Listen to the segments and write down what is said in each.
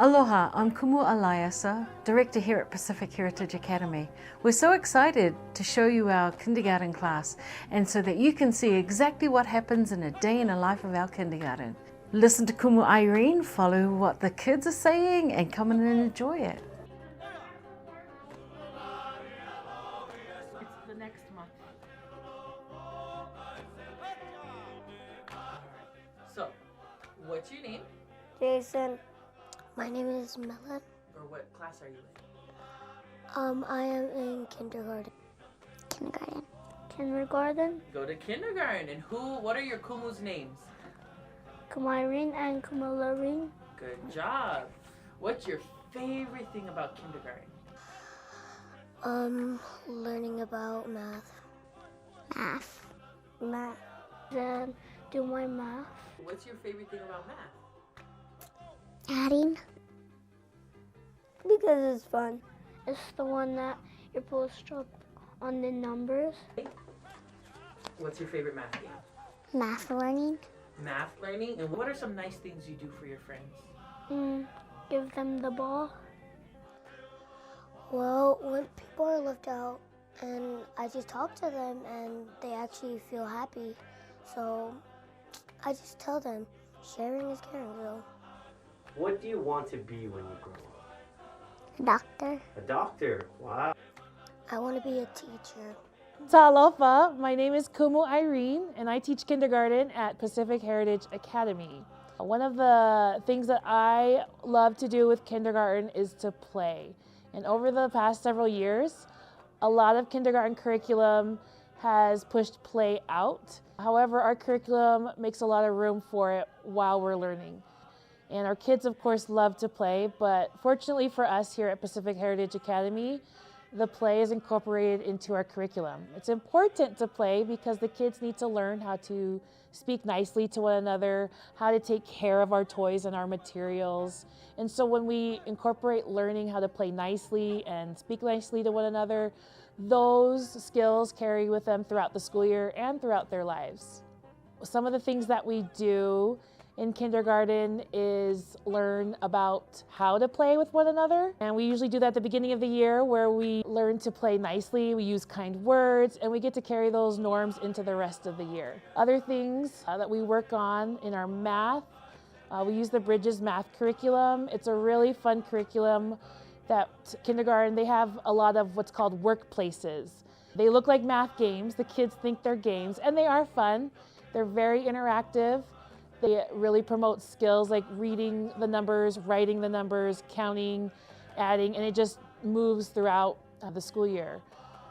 Aloha, I'm Kumu Alaiasa, Director here at Pacific Heritage Academy. We're so excited to show you our kindergarten class and so that you can see exactly what happens in a day in the life of our kindergarten. Listen to Kumu Irene, follow what the kids are saying and come in and enjoy it. It's the next month. So, what's your name? Jason. My name is Melon. Or what class are you in? I am in kindergarten. Kindergarten. Go to kindergarten. And what are your Kumu's names? Kumairine and Kumalarine. Good job. What's your favorite thing about kindergarten? Learning about math. Math. Then do my math. What's your favorite thing about math? Adding. Because it's fun. It's the one that you're supposed to on the numbers. What's your favorite math game? Math learning. Math learning? And what are some nice things you do for your friends? Give them the ball. Well, when people are left out and I just talk to them and they actually feel happy. So I just tell them sharing is caring. So. What do you want to be when you grow up? A doctor. A doctor. Wow. I want to be a teacher. Aloha, my name is Kumu Irene and I teach kindergarten at Pacific Heritage Academy. One of the things that I love to do with kindergarten is to play. And over the past several years, a lot of kindergarten curriculum has pushed play out. However, our curriculum makes a lot of room for it while we're learning. And our kids, of course, love to play, but fortunately for us here at Pacific Heritage Academy, the play is incorporated into our curriculum. It's important to play because the kids need to learn how to speak nicely to one another, how to take care of our toys and our materials. And so when we incorporate learning how to play nicely and speak nicely to one another, those skills carry with them throughout the school year and throughout their lives. Some of the things that we do in kindergarten is learn about how to play with one another. And we usually do that at the beginning of the year where we learn to play nicely, we use kind words, and we get to carry those norms into the rest of the year. Other things that we work on in our math, we use the Bridges math curriculum. It's a really fun curriculum that kindergarten, they have a lot of what's called workplaces. They look like math games, the kids think they're games, and they are fun. They're very interactive. They really promote skills like reading the numbers, writing the numbers, counting, adding, and it just moves throughout the school year.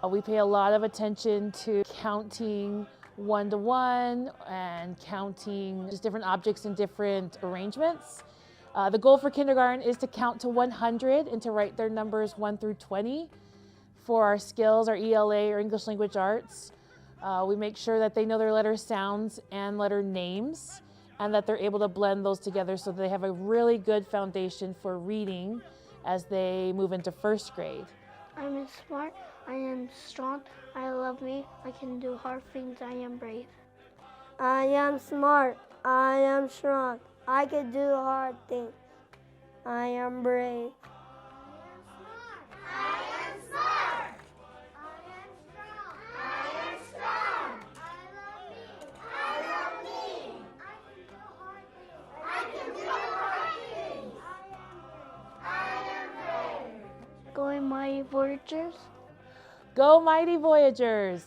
We pay a lot of attention to counting one-to-one and counting just different objects in different arrangements. The goal for kindergarten is to count to 100 and to write their numbers 1 through 20. For our skills, our ELA or English Language Arts, we make sure that they know their letter sounds and letter names, and that they're able to blend those together so they have a really good foundation for reading as they move into first grade. I'm smart, I am strong, I love me, I can do hard things, I am brave. I am smart, I am strong, I can do hard things, I am brave. Going Mighty Voyagers. Go Mighty Voyagers!